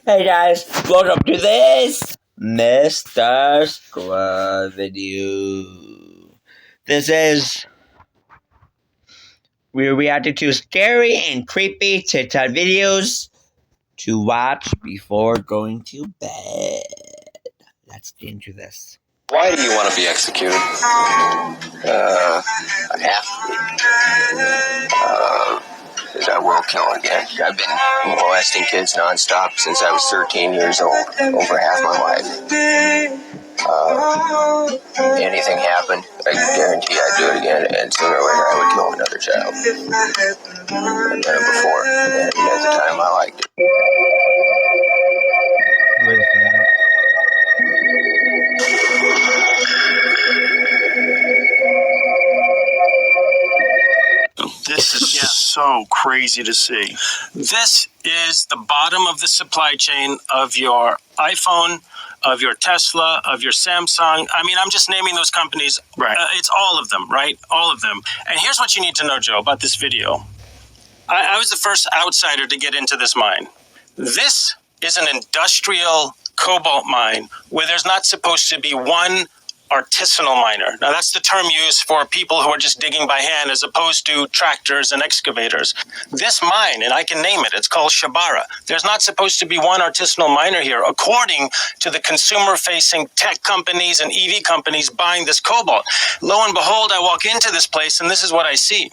Hey guys, welcome to this Mr. Squad video. We're reacting to scary and creepy TikTok videos to watch before going to bed. Let's get into this. Why do you want to be executed? I have to. I will kill again. I've been molesting kids nonstop since I was 13 years old, over half my life. Anything happened, I guarantee I'd do it again, and sooner or later I would kill another child. I've done it before, and at the time I liked it. What is that? This is so crazy to see. This is the bottom of the supply chain of your iPhone, of your Tesla, of your Samsung. I mean, I'm just naming those companies. Right. It's all of them, right? All of them. And here's what you need to know, Joe, about this video. I was the first outsider to get into this mine. This is an industrial cobalt mine where there's not supposed to be one artisanal miner. Now, that's the term used for people who are just digging by hand as opposed to tractors and excavators. This mine, and I can name it, it's called Shabara. There's not supposed to be one artisanal miner here, according to the consumer-facing tech companies and EV companies buying this cobalt. Lo and behold, I walk into this place, and this is what I see.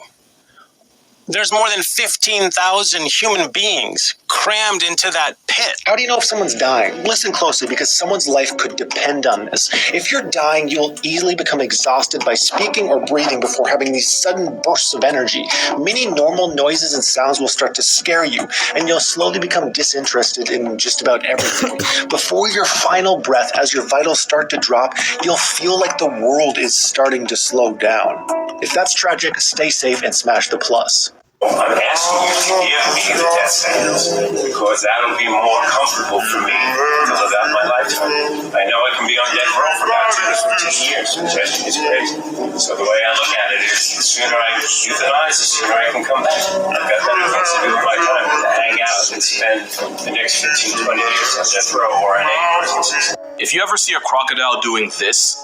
There's more than 15,000 human beings crammed into that pit. How do you know if someone's dying? Listen closely, because someone's life could depend on this. If you're dying, you'll easily become exhausted by speaking or breathing before having these sudden bursts of energy. Many normal noises and sounds will start to scare you, and you'll slowly become disinterested in just about everything. Before your final breath, as your vitals start to drop, you'll feel like the world is starting to slow down. If that's tragic, stay safe and smash the plus. I'm asking you to give me the death sentence because that'll be more comfortable for me to live out my lifetime. I know I can be on death row for about 10 to 15 years. Suggestion is crazy. So the way I look at it is the sooner I euthanize, the sooner I can come back. I've got better things to do with my time than to hang out and spend the next 15, 20 years on death row or in a prison system. If you ever see a crocodile doing this,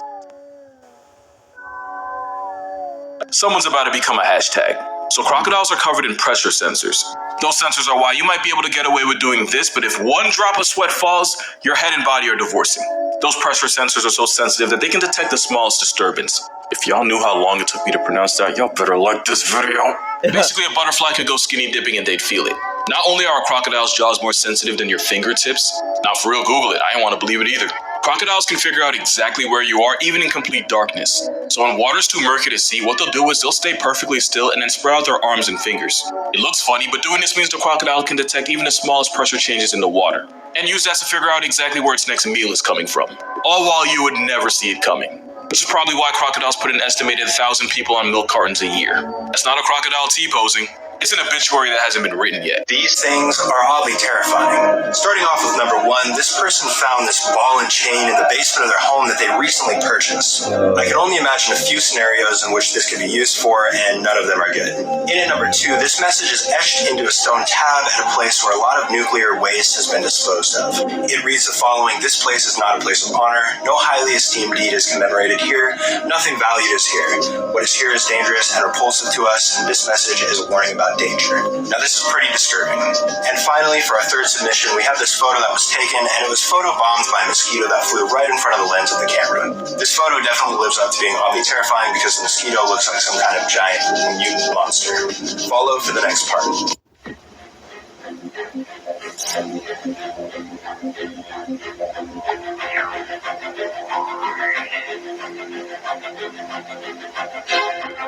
someone's about to become a hashtag. So crocodiles are covered in pressure sensors. Those sensors are why you might be able to get away with doing this, but if one drop of sweat falls, your head and body are divorcing. Those pressure sensors are so sensitive that they can detect the smallest disturbance. If y'all knew how long it took me to pronounce that, y'all better like this video. Basically, a butterfly could go skinny dipping and they'd feel it. Not only are a crocodile's jaws more sensitive than your fingertips, now for real, Google it, I don't want to believe it either. Crocodiles can figure out exactly where you are, even in complete darkness. So when water's too murky to see, what they'll do is they'll stay perfectly still and then spread out their arms and fingers. It looks funny, but doing this means the crocodile can detect even the smallest pressure changes in the water, and use that to figure out exactly where its next meal is coming from. All while you would never see it coming. Which is probably why crocodiles put an estimated 1,000 people on milk cartons a year. That's not a crocodile T-posing. It's an obituary that hasn't been written yet. These things are oddly terrifying. Starting off with number one, this person found this ball and chain in the basement of their home that they recently purchased. I can only imagine a few scenarios in which this could be used for, and none of them are good. In at number two, this message is etched into a stone tab at a place where a lot of nuclear waste has been disposed of. It reads the following: "This place is not a place of honor. No highly esteemed deed is commemorated here. Nothing valued is here. What is here is dangerous and repulsive to us. This message is a warning about danger." Now, this is pretty disturbing. And finally, for our third submission, we have this photo that was taken, and it was photobombed by a mosquito that flew right in front of the lens of the camera. This photo definitely lives up to being oddly terrifying because the mosquito looks like some kind of giant mutant monster. Follow for the next part.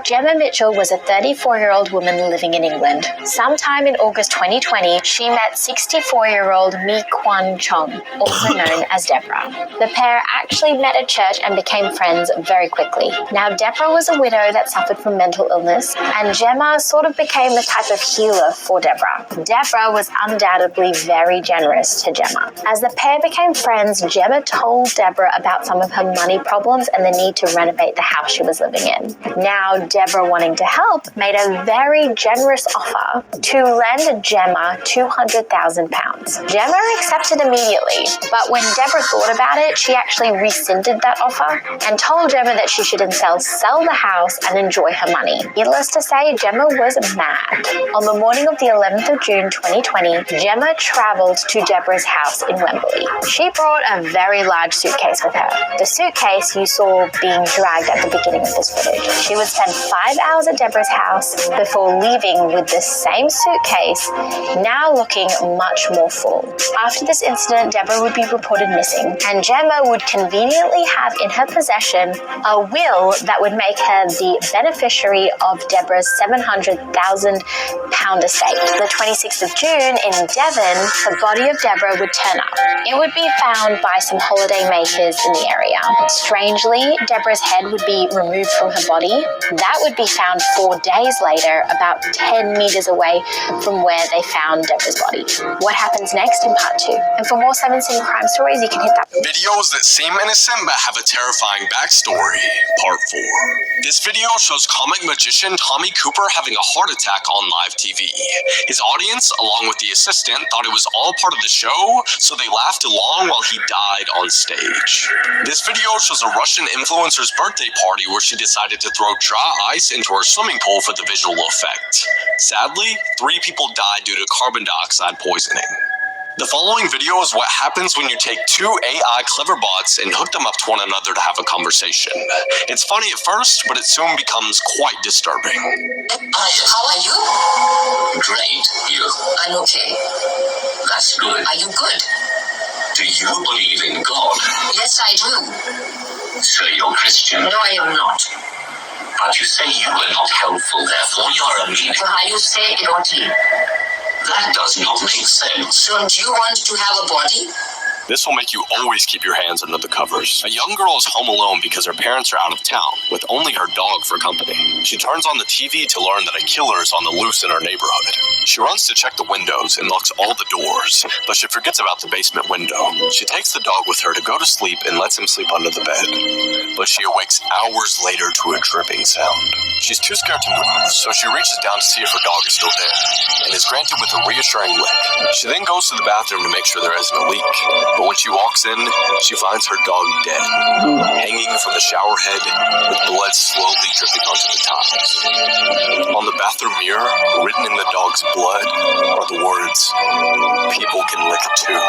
Gemma Mitchell was a 34-year-old woman living in England. Sometime in August 2020, she met 64-year-old Mi Kwan Chong, also known as Deborah. The pair actually met at church and became friends very quickly. Now, Deborah was a widow that suffered from mental illness, and Gemma sort of became a type of healer for Deborah. Deborah was undoubtedly very generous to Gemma. As the pair became friends, Gemma told Deborah about some of her money problems and the need to renovate the house she was living in. Now, Deborah, wanting to help, made a very generous offer to lend Gemma £200,000. Gemma accepted immediately, but when Deborah thought about it, she actually rescinded that offer and told Gemma that she should instead sell the house and enjoy her money. Needless to say, Gemma was mad. On the morning of the 11th of June 2020, Gemma travelled to Deborah's house in Wembley. She brought a very large suitcase with her. The suitcase you saw being dragged at the beginning of this footage. She would spend 5 hours at Deborah's house before leaving with the same suitcase, now looking much more full. After this incident, Deborah would be reported missing, and Gemma would conveniently have in her possession a will that would make her the beneficiary of Deborah's £700,000 estate. The 26th of June in Devon, the body of Deborah would turn up. It would be found by some holiday makers in the area. Strangely, Deborah's head would be removed from her body. That would be found 4 days later, about 10 meters away from where they found Deborah's body. What happens next in part 2? And for more 7 City crime stories, you can hit that. Videos that seem innocent but have a terrifying backstory. Part 4. This video shows comic magician Tommy Cooper having a heart attack on live TV. His audience, along with the assistant, thought it was all part of the show, so they laughed along while he died on stage. This video shows a Russian influencer's birthday party where she decided to throw dry ice into her swimming pool for the visual effect. Sadly, 3 people died due to carbon dioxide poisoning. The following video is what happens when you take 2 AI clever bots and hook them up to one another to have a conversation. It's funny at first, but it soon becomes quite disturbing. Hi, how are you? Great, you? I'm okay. That's good. Are you good? Do you believe in God? Yes, I do. So you're Christian? No, I am not. But you say you were not helpful, therefore you're a meaning. How you say roti? That does not make sense. So do you want to have a body? This will make you always keep your hands under the covers. A young girl is home alone because her parents are out of town, with only her dog for company. She turns on the TV to learn that a killer is on the loose in her neighborhood. She runs to check the windows and locks all the doors, but she forgets about the basement window. She takes the dog with her to go to sleep and lets him sleep under the bed. But she awakes hours later to a dripping sound. She's too scared to move, so she reaches down to see if her dog is still there, and is granted with a reassuring lick. She then goes to the bathroom to make sure there isn't a leak. But when she walks in, she finds her dog dead, hanging from the shower head with blood slowly dripping onto the tiles. On the bathroom mirror, written in the dog's blood, are the words, "People can lick too."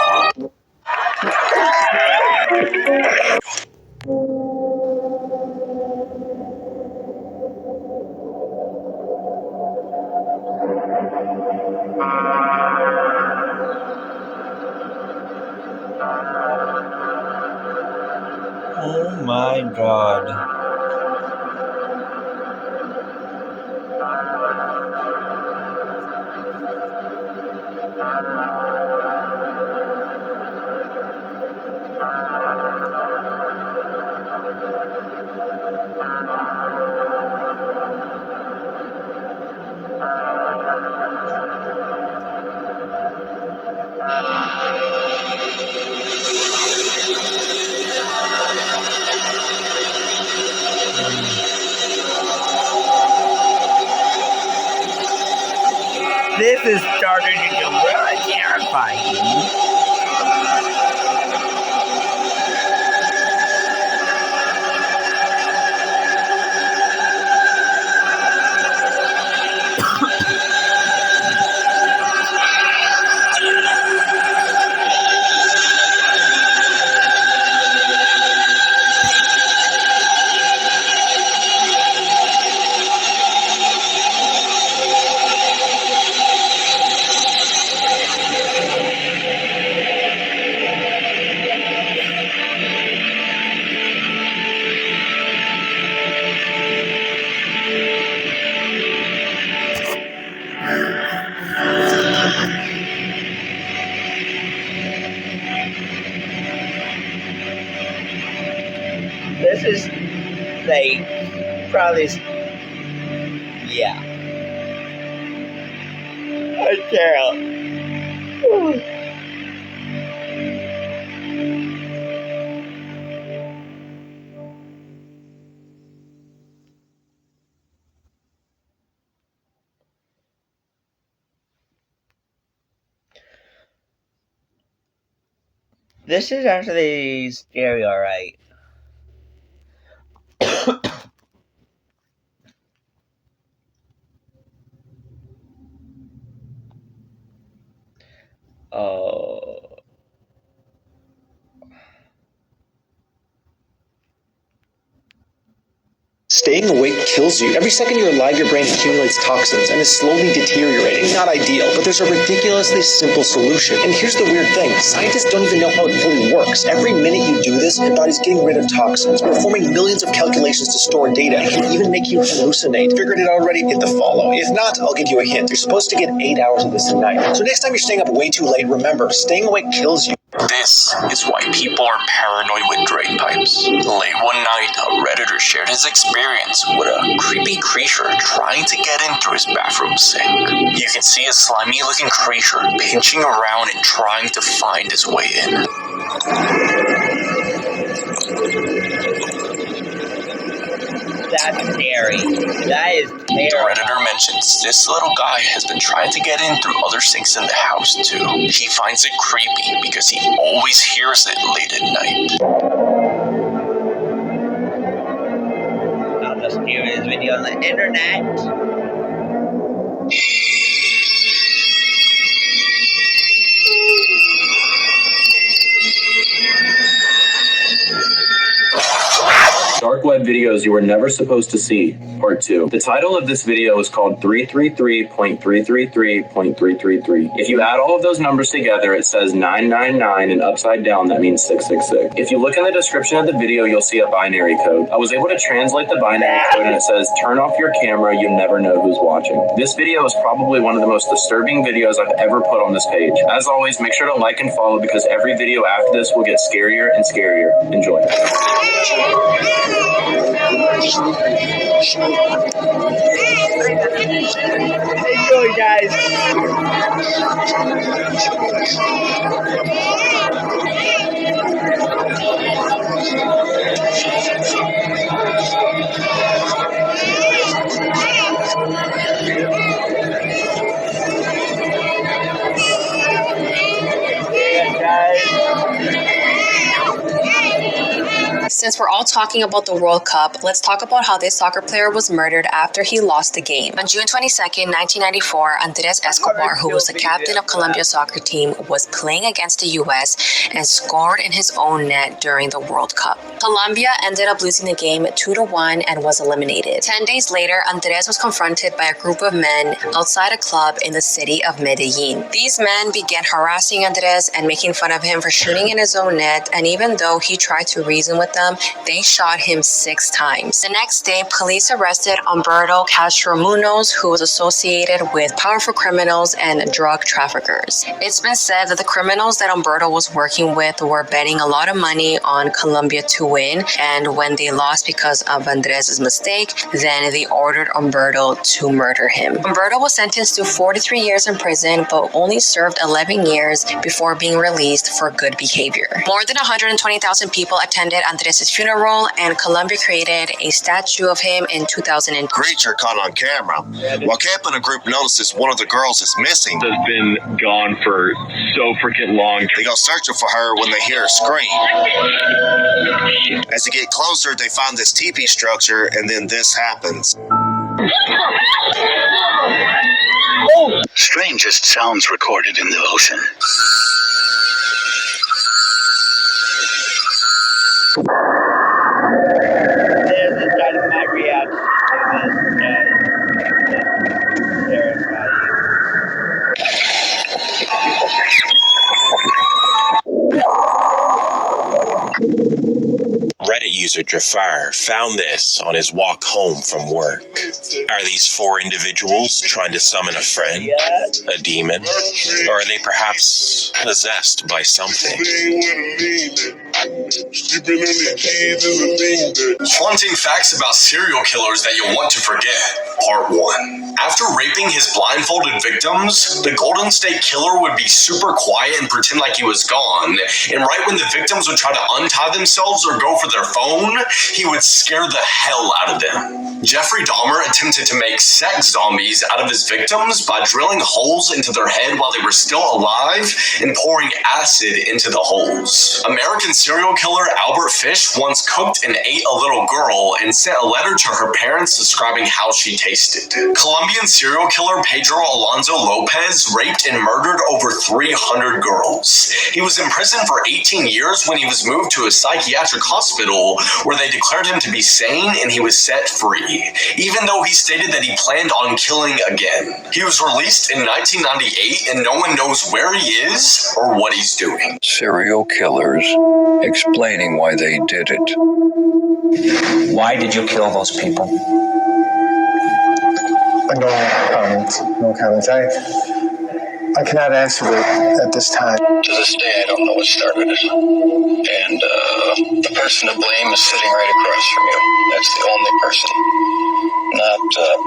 Oh my god. This is starting to get really terrifying. This is like probably, yeah. I can't. This is actually scary, alright. Oh. Staying awake kills you. Every second you're alive, your brain accumulates toxins and is slowly deteriorating. Not ideal, but there's a ridiculously simple solution. And here's the weird thing. Scientists don't even know how it fully works. Every minute you do this, your body's getting rid of toxins, performing millions of calculations to store data. It can even make you hallucinate. Figured it already? Hit the follow. If not, I'll give you a hint. You're supposed to get 8 hours of this a night. So next time you're staying up way too late, remember, staying awake kills you. This is why people are paranoid with drain pipes. Late one night, a Redditor shared his experience with a creepy creature trying to get in through his bathroom sink. You can see a slimy-looking creature pinching around and trying to find his way in. That's scary. That is The terrible. Redditor mentions this little guy has been trying to get in through other sinks in the house too. He finds it creepy because he always hears it late at night. Not the scariest video on the internet. Dark web videos you were never supposed to see, part 2. The title of this video is called 333.333.333. If you add all of those numbers together, it says 999, and upside down, that means 666. If you look in the description of the video, you'll see a binary code. I was able to translate the binary code, and it says, turn off your camera, you never know who's watching. This video is probably one of the most disturbing videos I've ever put on this page. As always, make sure to like and follow because every video after this will get scarier and scarier. Enjoy. Enjoy, guys. Since we're all talking about the World Cup, let's talk about how this soccer player was murdered after he lost the game. On June 22nd, 1994, Andres Escobar, who was the captain of Colombia's soccer team, was playing against the U.S. and scored in his own net during the World Cup. Colombia ended up losing the game 2-1 and was eliminated. 10 days later, Andres was confronted by a group of men outside a club in the city of Medellin. These men began harassing Andres and making fun of him for shooting in his own net, and even though he tried to reason with them, they shot him 6 times. The next day, police arrested Humberto Castro Munoz, who was associated with powerful criminals and drug traffickers. It's been said that the criminals that Humberto was working with were betting a lot of money on Colombia to win, and when they lost because of Andres' mistake, then they ordered Humberto to murder him. Humberto was sentenced to 43 years in prison, but only served 11 years before being released for good behavior. More than 120,000 people attended Andres' funeral, and Colombia created a statue of him in 2002. Creature caught on camera. While camping, a group notices one of the girls is missing. Has been gone for so freaking long. They go searching for her when they hear a scream. As they get closer, they find this teepee structure, and then this happens. Strangest sounds recorded in the ocean. This is kind of my reaction to this, terrifying. Reddit user Jafar found this on his walk home from work. Are these 4 individuals trying to summon a friend, a demon, or are they perhaps possessed by something? Haunting facts about serial killers that you'll want to forget. Part 1. After raping his blindfolded victims, the Golden State Killer would be super quiet and pretend like he was gone, and right when the victims would try to untie themselves or go for their phone, phone, he would scare the hell out of them. Jeffrey Dahmer attempted to make sex zombies out of his victims by drilling holes into their head while they were still alive and pouring acid into the holes. American serial killer Albert Fish once cooked and ate a little girl and sent a letter to her parents describing how she tasted. Colombian serial killer Pedro Alonso Lopez raped and murdered over 300 girls. He was in prison for 18 years when he was moved to a psychiatric hospital where they declared him to be sane and he was set free, even though he stated that he planned on killing again. He was released in 1998 and no one knows where he is or what he's doing. Serial killers explaining why they did it. Why did you kill those people? No comments. No comments. I cannot answer it at this time. To this day, I don't know what started it. And the person to blame is sitting right across from you. That's the only person. Not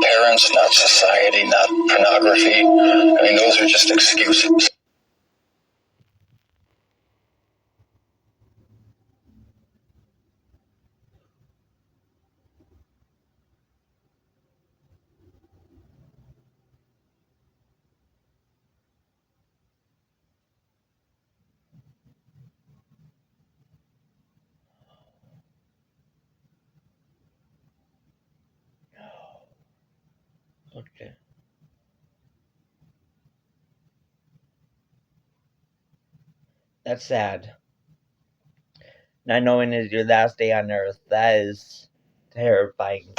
parents, not society, not pornography. I mean, those are just excuses. Okay. That's sad. Not knowing it's your last day on earth, that is terrifying.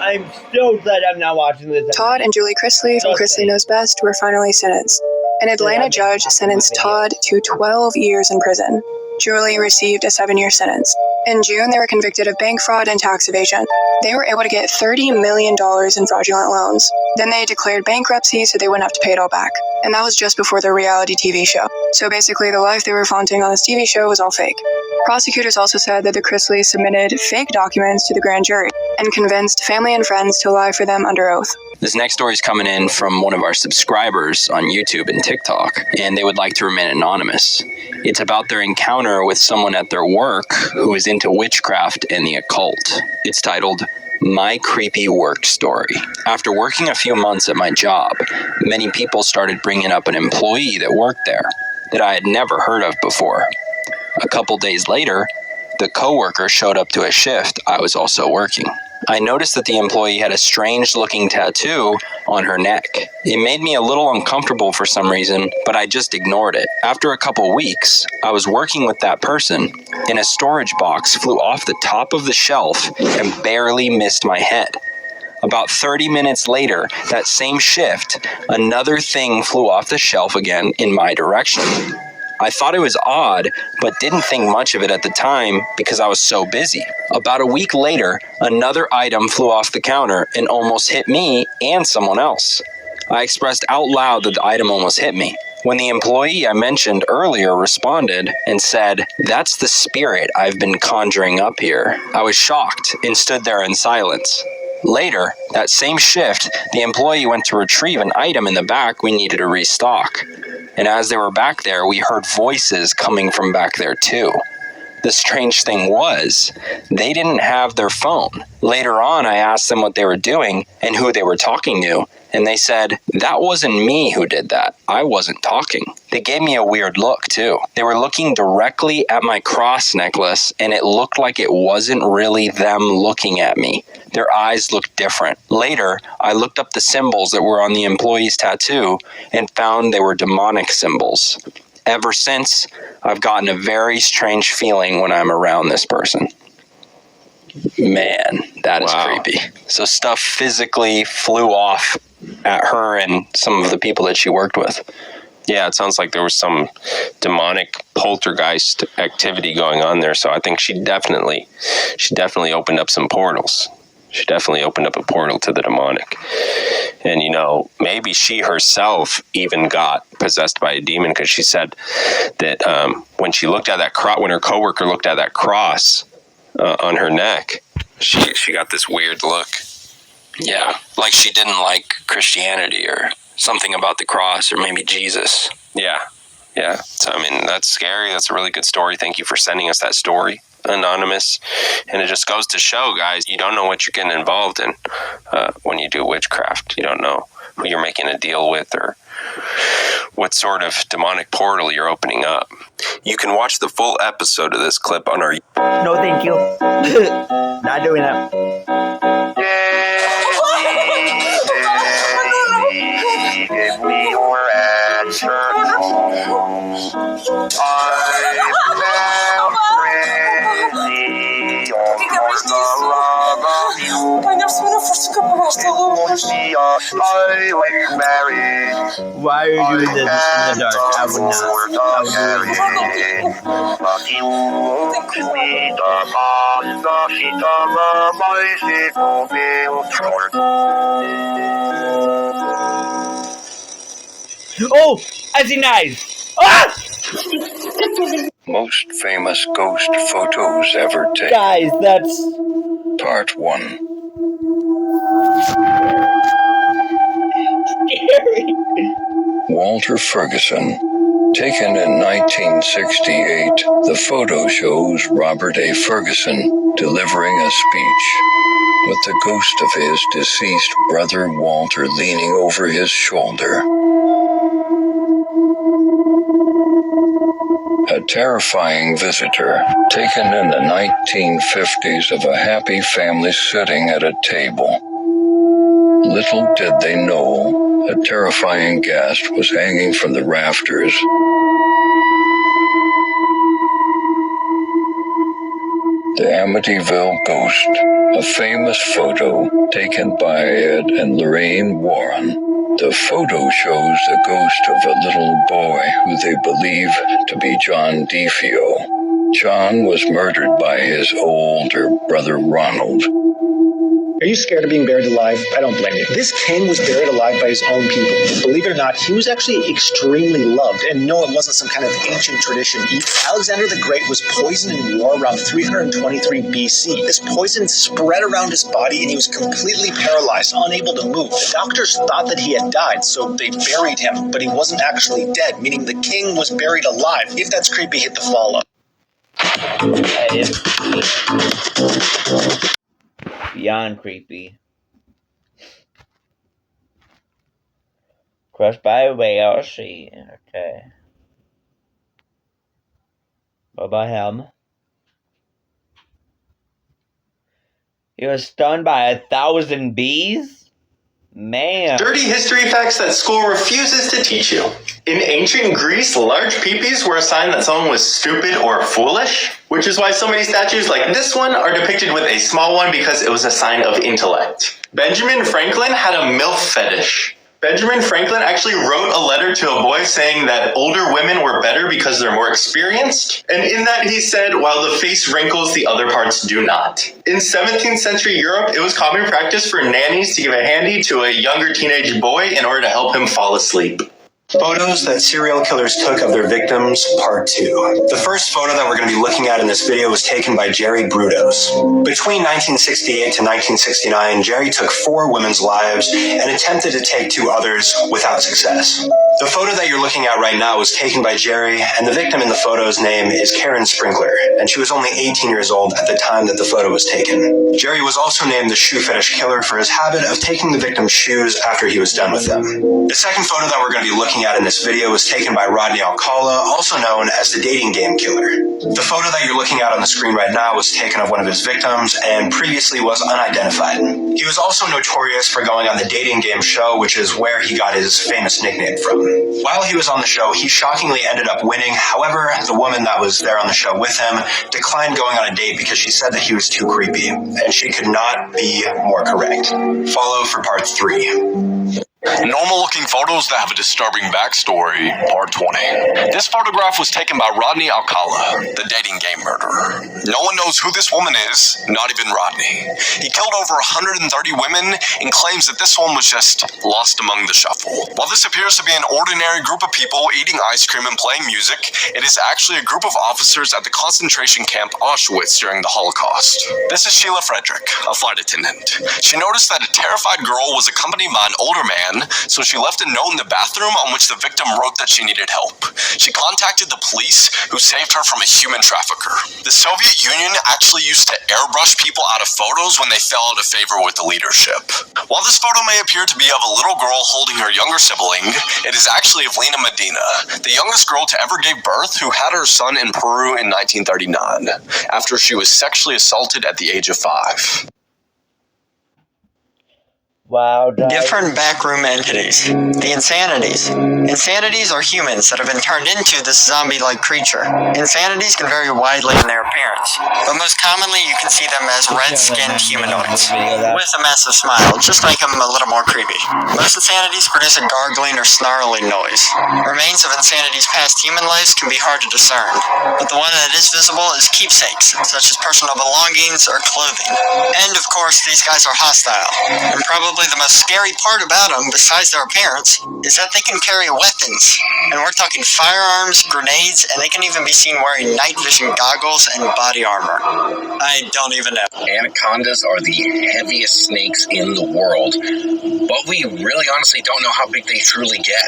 I'm so glad I'm not watching this. Todd and Julie Chrisley from Chrisley Knows Best were finally sentenced. An Atlanta judge sentenced Todd to 12 years in prison. Julie received a 7-year sentence. In June, they were convicted of bank fraud and tax evasion. They were able to get $30 million in fraudulent loans. Then they declared bankruptcy so they wouldn't have to pay it all back. And that was just before their reality TV show. So basically, the life they were flaunting on this TV show was all fake. Prosecutors also said that the Chrisleys submitted fake documents to the grand jury and convinced family and friends to lie for them under oath. This next story is coming in from one of our subscribers on YouTube and TikTok, and they would like to remain anonymous. It's about their encounter with someone at their work who is into witchcraft and the occult. It's titled, My Creepy Work Story. After working a few months at my job, many people started bringing up an employee that worked there that I had never heard of before. A couple days later, the coworker showed up to a shift I was also working. I noticed that the employee had a strange-looking tattoo on her neck. It made me a little uncomfortable for some reason, but I just ignored it. After a couple weeks, I was working with that person, and a storage box flew off the top of the shelf and barely missed my head. About 30 minutes later, that same shift, another thing flew off the shelf again in my direction. I thought it was odd, but didn't think much of it at the time because I was so busy. About a week later, another item flew off the counter and almost hit me and someone else. I expressed out loud that the item almost hit me. When the employee I mentioned earlier responded and said, "That's the spirit I've been conjuring up here," I was shocked and stood there in silence. Later, that same shift, the employee went to retrieve an item in the back we needed to restock. And as they were back there, we heard voices coming from back there too. The strange thing was, they didn't have their phone. Later on, I asked them what they were doing and who they were talking to, and they said, that wasn't me who did that. I wasn't talking. They gave me a weird look too. They were looking directly at my cross necklace, and it looked like it wasn't really them looking at me. Their eyes looked different. Later, I looked up the symbols that were on the employee's tattoo and found they were demonic symbols. Ever since, I've gotten a very strange feeling when I'm around this person. Man, that is creepy. So stuff physically flew off at her and some of the people that she worked with. Yeah, it sounds like there was some demonic poltergeist activity going on there. So I think she definitely opened up some portals. She definitely opened up a portal to the demonic. And, you know, maybe she herself even got possessed by a demon, because she said that when she looked at that cross, when her coworker looked at that cross on her neck, she got this weird look. Yeah, like she didn't like Christianity or something about the cross, or maybe Jesus. Yeah. So, I mean, that's scary. That's a really good story. Thank you for sending us that story, Anonymous. And it just goes to show, guys, you don't know what you're getting involved in when you do witchcraft. You don't know who you're making a deal with or what sort of demonic portal you're opening up. You can watch the full episode of this clip on our... No, thank you. Not doing that. Give me your answer. Why are you doing this in the dark? I would not. Oh, I see knives. Ah! Most famous ghost photos ever taken. Guys, that's... Part 1. Scary. Walter Ferguson. Taken in 1968, the photo shows Robert A. Ferguson delivering a speech, with the ghost of his deceased brother Walter leaning over his shoulder. A terrifying visitor, taken in the 1950s, of a happy family sitting at a table. Little did they know, a terrifying ghast was hanging from the rafters. The Amityville Ghost, a famous photo taken by Ed and Lorraine Warren. The photo shows the ghost of a little boy who they believe to be John DeFeo. John was murdered by his older brother Ronald. Are you scared of being buried alive? I don't blame you. This king was buried alive by his own people. Believe it or not, he was actually extremely loved. And no, it wasn't some kind of ancient tradition. Alexander the Great was poisoned in war around 323 BC. This poison spread around his body and he was completely paralyzed, unable to move. The doctors thought that he had died, so they buried him, but he wasn't actually dead, meaning the king was buried alive. If that's creepy, hit the follow. Beyond creepy. Crushed by a whale. See. Okay. What about him? He was stung by 1,000 bees? Man. Dirty history facts that school refuses to teach you. In ancient Greece, large peepees were a sign that someone was stupid or foolish, which is why so many statues like this one are depicted with a small one, because it was a sign of intellect. Benjamin Franklin had a MILF fetish. Benjamin Franklin actually wrote a letter to a boy saying that older women were better because they're more experienced. And in that he said, while the face wrinkles, the other parts do not. In 17th century Europe, it was common practice for nannies to give a handy to a younger teenage boy in order to help him fall asleep. Photos that serial killers took of their victims, Part 2. The first photo that we're going to be looking at in this video was taken by Jerry Brudos. Between 1968 to 1969, Jerry took 4 women's lives and attempted to take 2 others without success. The photo that you're looking at right now was taken by Jerry, and the victim in the photo's name is Karen Sprinkler, and she was only 18 years old at the time that the photo was taken. Jerry was also named the shoe fetish killer for his habit of taking the victim's shoes after he was done with them. The second photo that we're going to be looking at in this video was taken by Rodney Alcala, also known as the dating game killer. The photo that you're looking at on the screen right now was taken of one of his victims and previously was unidentified. He was also notorious for going on the dating game show, which is where he got his famous nickname from. While he was on the show, he shockingly ended up winning. However, the woman that was there on the show with him declined going on a date because she said that he was too creepy, and she could not be more correct. Follow for part 3. Normal looking photos that have a disturbing backstory, part 20. This photograph was taken by Rodney Alcala, the dating game murderer. No one knows who this woman is, not even Rodney. He killed over 130 women and claims that this one was just lost among the shuffle. While this appears to be an ordinary group of people eating ice cream and playing music, it is actually a group of officers at the concentration camp Auschwitz during the Holocaust. This is Sheila Frederick, a flight attendant. She noticed that a terrified girl was accompanied by an older man, so she left a note in the bathroom on which the victim wrote that she needed help. She contacted the police, who saved her from a human trafficker. The Soviet Union actually used to airbrush people out of photos when they fell out of favor with the leadership. While this photo may appear to be of a little girl holding her younger sibling, it is actually of Lena Medina, the youngest girl to ever give birth, who had her son in Peru in 1939, after she was sexually assaulted at the age of 5. Wow, different backroom entities. The Insanities. Insanities are humans that have been turned into this zombie-like creature. Insanities can vary widely in their appearance, but most commonly you can see them as red-skinned humanoids with a massive smile, just to make them a little more creepy. Most Insanities produce a gargling or snarling noise. Remains of Insanities' past human lives can be hard to discern, but the one that is visible is keepsakes, such as personal belongings or clothing. And of course, these guys are hostile, and probably the most scary part about them, besides their appearance, is that they can carry weapons. And we're talking firearms, grenades, and they can even be seen wearing night vision goggles and body armor. I don't even know. Anacondas are the heaviest snakes in the world, but we really honestly don't know how big they truly get.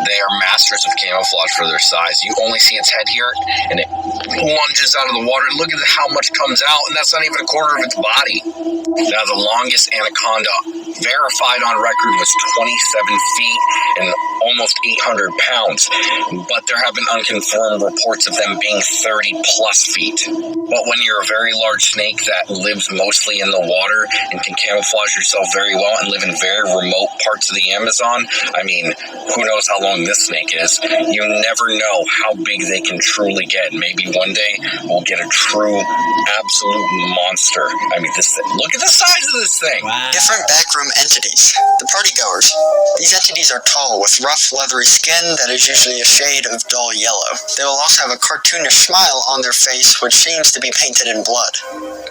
They are masters of camouflage for their size. You only see its head here, and it plunges out of the water. Look at how much comes out, and that's not even a quarter of its body. Now, the longest anaconda verified on record was 27 feet and almost 800 pounds, but there have been unconfirmed reports of them being 30 plus feet. But when you're a very large snake that lives mostly in the water and can camouflage yourself very well and live in very remote parts of the Amazon, I mean, who knows how long this snake is? You never know how big they can truly get. Maybe one day we'll get a true, absolute monster. I mean, look at the size of this thing. Wow. Different backroom entities. The partygoers. These entities are tall with rough, leathery skin that is usually a shade of dull yellow. They will also have a cartoonish smile on their face, which seems to be painted in blood.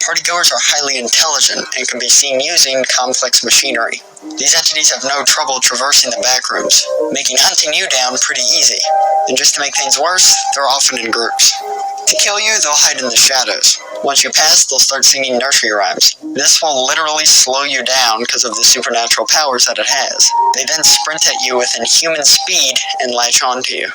Partygoers are highly intelligent and can be seen using complex machinery. These entities have no trouble traversing the backrooms, making hunting you down pretty easy. And just to make things worse, they're often in groups. To kill you, they'll hide in the shadows. Once you pass, they'll start singing nursery rhymes. This will literally slow you down because of the supernatural powers that it has. They then sprint at you with inhuman speed and latch onto you.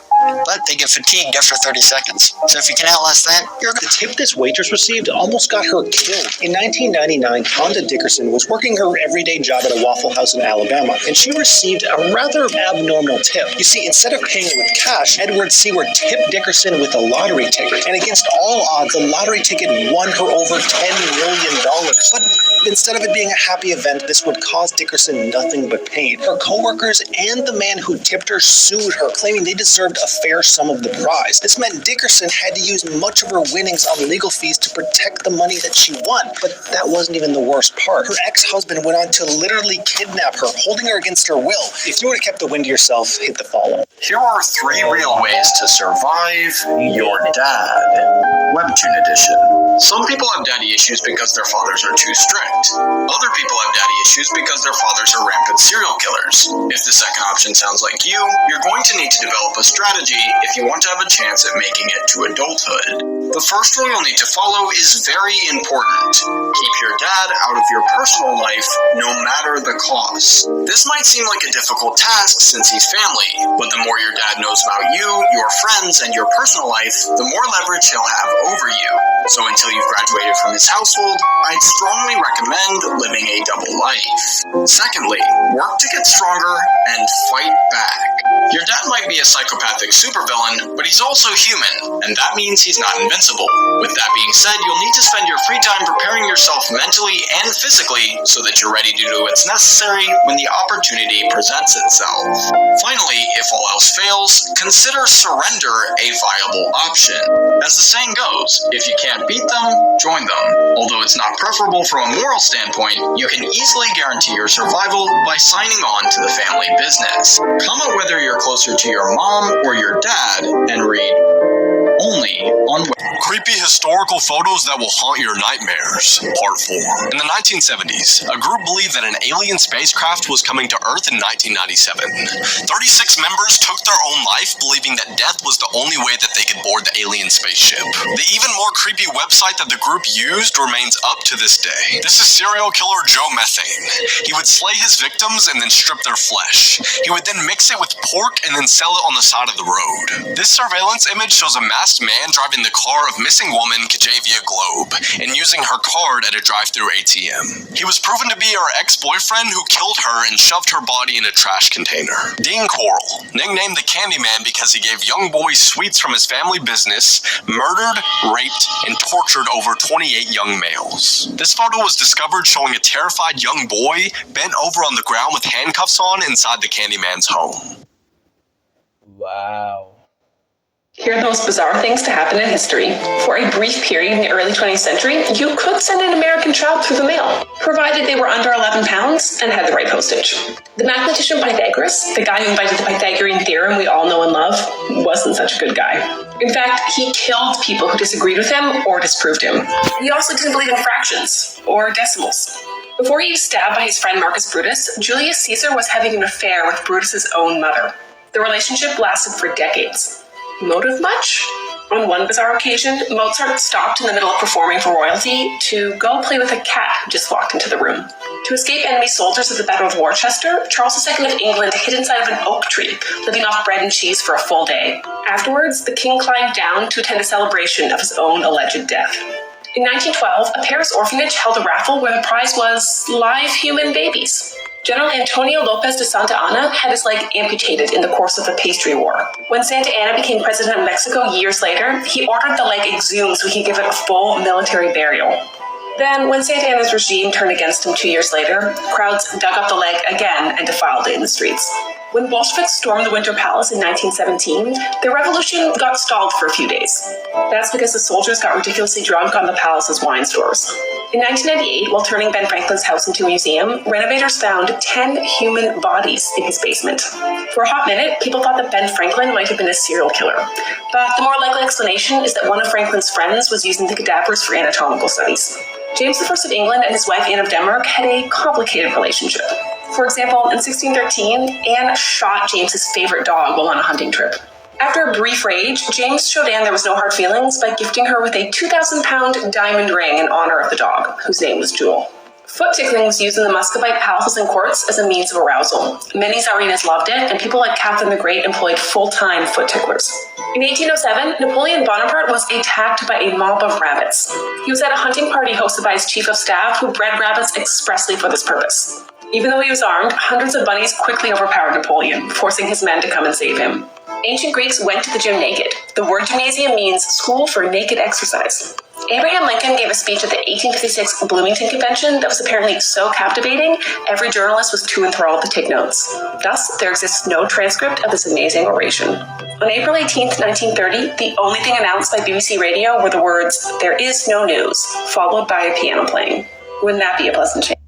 But they get fatigued after 30 seconds. So if you can outlast that, you're good. The tip this waitress received almost got her killed. In 1999, Rhonda Dickerson was working her everyday job at a Waffle House in Alabama, and she received a rather abnormal tip. You see, instead of paying her with cash, Edward Seward tipped Dickerson with a lottery ticket. And against all odds, the lottery ticket won her over $10 million. But instead of it being a happy event, this would cause Dickerson nothing but pain. Her coworkers and the man who tipped her sued her, claiming they deserved a fair sum of the prize. This meant Dickerson had to use much of her winnings on legal fees to protect the money that she won. But that wasn't even the worst part. Her ex-husband went on to literally kidnap her, holding her against her will. If you would have kept the wind to yourself, hit the follow. Here are 3 real ways to survive your dad. Webtoon edition. Some people have daddy issues because their fathers are too strict. Other people have daddy issues because their fathers are rampant serial killers. If the second option sounds like you, you're going to need to develop a strategy if you want to have a chance at making it to adulthood. The first rule you'll need to follow is very important. Keep your dad out of your personal life, no matter the cost. This might seem like a difficult task since he's family, but the more your dad knows about you, your friends, and your personal life, the more leverage he'll have over you. So until you've graduated from his household, I'd strongly recommend living a double life. Secondly, work to get stronger and fight back. Your dad might be a psychopathic supervillain, but he's also human, and that means he's not invincible. With that being said, you'll need to spend your free time preparing yourself mentally and physically so that you're ready to do what's necessary when the opportunity presents itself. Finally, if all else fails, consider surrender a viable option. As the saying goes, foes. If you can't beat them, join them. Although it's not preferable from a moral standpoint, you can easily guarantee your survival by signing on to the family business. Comment whether you're closer to your mom or your dad and read only on Creepy historical photos that will haunt your nightmares, Part 4. In the 1970s, a group believed that an alien spacecraft was coming to Earth in 1997. 36 members took their own life, believing that death was the only way that they could board the alien spaceship. The even more creepy website that the group used remains up to this day. This is serial killer Joe Methane. He would slay his victims and then strip their flesh. He would then mix it with pork and then sell it on the side of the road. This surveillance image shows a masked man driving the car of missing woman Kajavia Globe and using her card at a drive-thru ATM. He was proven to be her ex-boyfriend who killed her and shoved her body in a trash container. Dean Coral, nicknamed the Candyman because he gave young boys sweets from his family business, murdered, raped, and tortured over 28 young males. This photo was discovered showing a terrified young boy bent over on the ground with handcuffs on inside the Candyman's home. Wow. Here are the most bizarre things to happen in history. For a brief period in the early 20th century, you could send an American child through the mail, provided they were under 11 pounds and had the right postage. The mathematician Pythagoras, the guy who invented the Pythagorean theorem we all know and love, wasn't such a good guy. In fact, he killed people who disagreed with him or disproved him. He also didn't believe in fractions or decimals. Before he was stabbed by his friend Marcus Brutus, Julius Caesar was having an affair with Brutus's own mother. The relationship lasted for decades. Motive much? On one bizarre occasion, Mozart stopped in the middle of performing for royalty to go play with a cat who just walked into the room. To escape enemy soldiers at the Battle of Worcester, Charles II of England hid inside of an oak tree, living off bread and cheese for a full day. Afterwards, the king climbed down to attend a celebration of his own alleged death. In 1912, a Paris orphanage held a raffle where the prize was live human babies. General Antonio Lopez de Santa Anna had his leg amputated in the course of the pastry war. When Santa Anna became president of Mexico years later, he ordered the leg exhumed so he could give it a full military burial. Then, when Santa Anna's regime turned against him 2 years later, crowds dug up the leg again and defiled it in the streets. When Bolsheviks stormed the Winter Palace in 1917, the revolution got stalled for a few days. That's because the soldiers got ridiculously drunk on the palace's wine stores. In 1998, while turning Ben Franklin's house into a museum, renovators found 10 human bodies in his basement. For a hot minute, people thought that Ben Franklin might have been a serial killer. But the more likely explanation is that one of Franklin's friends was using the cadavers for anatomical studies. James I of England and his wife Anne of Denmark had a complicated relationship. For example, in 1613, Anne shot James's favorite dog while on a hunting trip. After a brief rage, James showed Anne there was no hard feelings by gifting her with a 2,000-pound diamond ring in honor of the dog, whose name was Jewel. Foot tickling was used in the Muscovite palaces and courts as a means of arousal. Many Tsarinas loved it, and people like Catherine the Great employed full-time foot ticklers. In 1807, Napoleon Bonaparte was attacked by a mob of rabbits. He was at a hunting party hosted by his chief of staff, who bred rabbits expressly for this purpose. Even though he was armed, hundreds of bunnies quickly overpowered Napoleon, forcing his men to come and save him. Ancient Greeks went to the gym naked. The word gymnasium means school for naked exercise. Abraham Lincoln gave a speech at the 1856 Bloomington Convention that was apparently so captivating, every journalist was too enthralled to take notes. Thus, there exists no transcript of this amazing oration. On April 18, 1930, the only thing announced by BBC Radio were the words, "There is no news," followed by a piano playing. Wouldn't that be a pleasant change?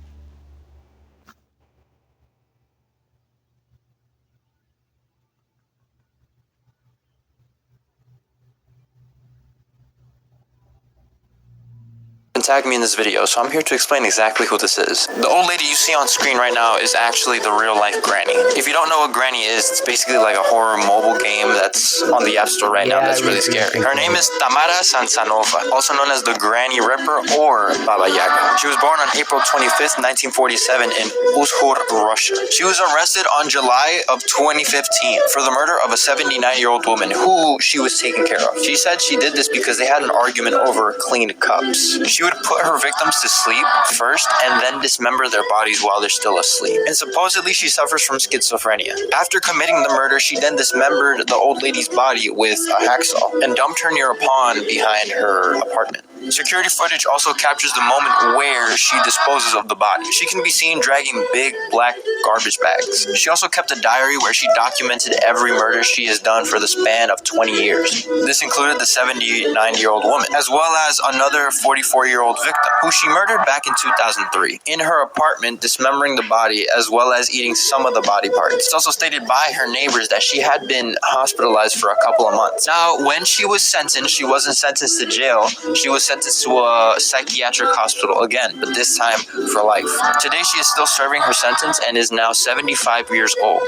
Tag me in this video, so I'm here to explain exactly who this is. The old lady you see on screen right now is actually the real life Granny. If you don't know what Granny is, it's basically like a horror mobile game that's on the App Store right now that's really scary. Her name is Tamara Sansanova, also known as the Granny Ripper or Baba Yaga. She was born on April 25th, 1947 in Uzhur, Russia. She was arrested on July of 2015 for the murder of a 79-year-old woman who she was taking care of. She said she did this because they had an argument over clean cups. She would put her victims to sleep first and then dismember their bodies while they're still asleep. And supposedly she suffers from schizophrenia. After committing the murder, she then dismembered the old lady's body with a hacksaw and dumped her near a pond behind her apartment. Security footage also captures the moment where she disposes of the body. She can be seen dragging big black garbage bags. She also kept a diary where she documented every murder she has done for the span of 20 years. This included the 79-year-old woman, as well as another 44-year-old victim, who she murdered back in 2003. In her apartment, dismembering the body, as well as eating some of the body parts. It's also stated by her neighbors that she had been hospitalized for a couple of months. Now, when she was sentenced, she wasn't sentenced to jail. She was sentenced to a psychiatric hospital again, but this time for life. Today, she is still serving her sentence and is now 75 years old.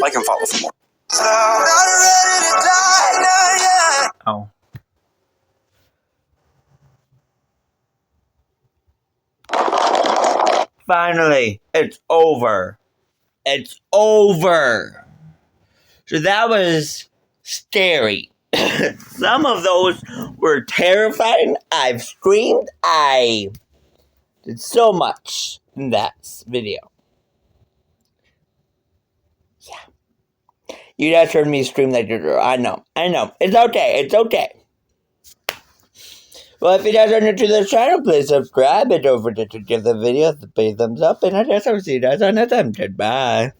Like and follow for more. Oh. Finally, it's over. It's over. So that was scary. Some of those were terrifying. I've screamed. I did so much in that video. Yeah. You guys heard me scream like a girl. I know. It's okay. Well, if you guys are new to the channel, please subscribe and don't forget to give the video a big thumbs up. And I guess I'll see you guys on next time. Goodbye.